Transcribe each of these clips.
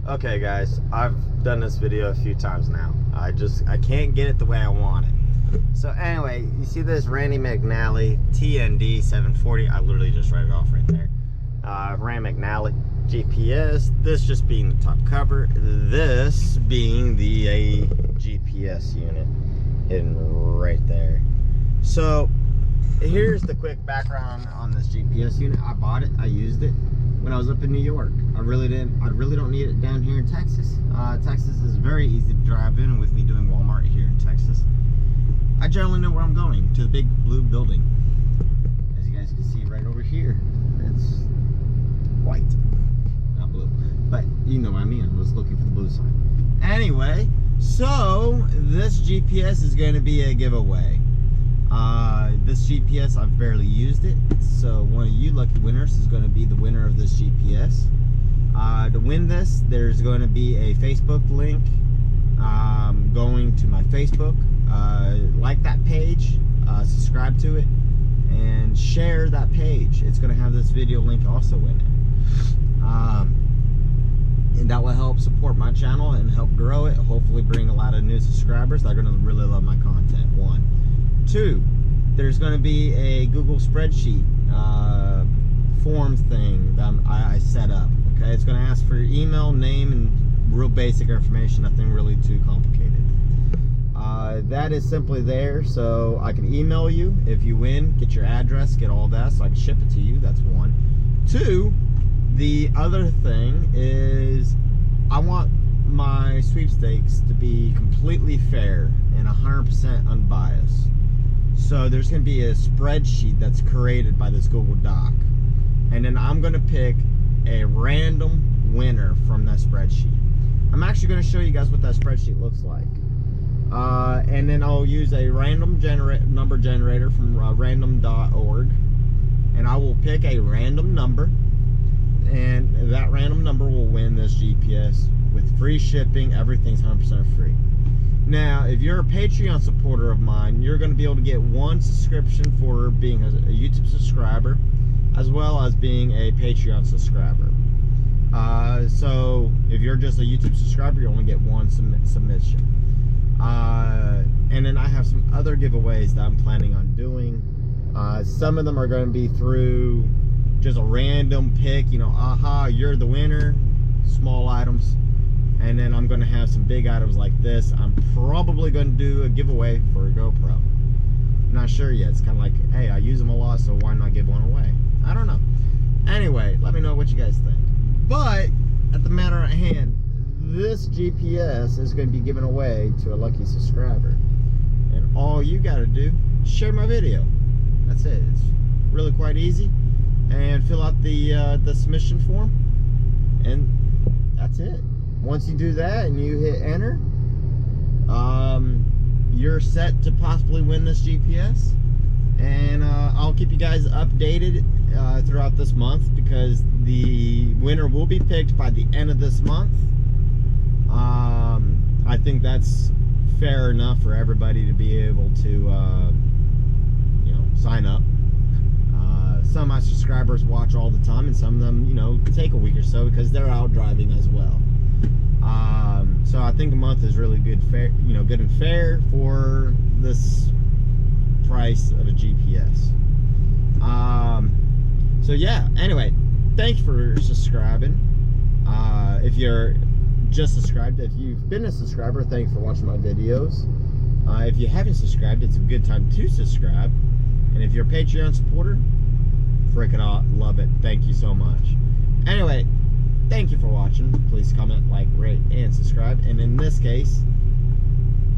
Okay guys, I've done this video a few times now. I can't get it the way I want it. So anyway, you see this Randy McNally TND 740. I literally just read it off right there. Randy McNally GPS, this just being the top cover, this being the GPS unit hidden right there. So here's the quick background on this GPS unit. I bought it, I used it when I was up in New York. I really don't need it down here in Texas. Texas is very easy to drive in, with me doing Walmart here in Texas. I generally know where I'm going, to the big blue building. As you guys can see right over here, it's white, not blue. But you know what I mean, I was looking for the blue sign. Anyway, so this GPS is going to be a giveaway. This GPS, I've barely used it, so one of you lucky winners is going to be the winner of this GPS. To win this, there's going to be a Facebook link going to my Facebook. Like that page, subscribe to it, and share that page. It's going to have this video link also in it. And that will help support my channel and help grow it, hopefully bring a lot of new subscribers that are going to really love my content. 1. 2, there's going to be a Google spreadsheet form thing that I set up. Okay, it's going to ask for your email, name, and real basic information, nothing really too complicated. That is simply there so I can email you if you win, get your address, get all that so I can ship it to you. That's 1. 2, the other thing is I want my sweepstakes to be completely fair and 100% unbiased. So there's going to be a spreadsheet that's created by this Google Doc, and then I'm going to pick a random winner from that spreadsheet. I'm actually going to show you guys what that spreadsheet looks like, and then I'll use a random number generator from random.org, and I will pick a random number, and that random number will win this GPS with free shipping. Everything's 100% free. Now, if you're a Patreon supporter of mine, you're going to be able to get 1 subscription for being a YouTube subscriber, as well as being a Patreon subscriber. So, if you're just a YouTube subscriber, you only get 1 submission. And then I have some other giveaways that I'm planning on doing. Some of them are going to be through just a random pick, you know, aha, you're the winner, small items. And then I'm going to have some big items like this. I'm probably going to do a giveaway for a GoPro. I'm not sure yet. It's kind of like, hey, I use them a lot, so why not give one away? I don't know. Anyway, let me know what you guys think. But at the matter at hand, this GPS is going to be given away to a lucky subscriber. And all you got to do is share my video. That's it. It's really quite easy. And fill out the submission form. And that's it. Once you do that and you hit enter, you're set to possibly win this GPS. And I'll keep you guys updated throughout this month, because the winner will be picked by the end of this month. I think that's fair enough for everybody to be able to you know, sign up. Some of my subscribers watch all the time, and some of them, you know, take a week or so because they're out driving as well. So I think a month is really good, fair, you know, good and fair for this price of a GPS. So yeah, anyway, thanks for subscribing. If you're just subscribed, if you've been a subscriber, thanks for watching my videos. If you haven't subscribed, it's a good time to subscribe. And if you're a Patreon supporter, freaking love it. Thank you so much. Anyway, thank you for watching. Please comment, like, rate, and subscribe. And in this case,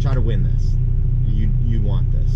try to win this. You want this.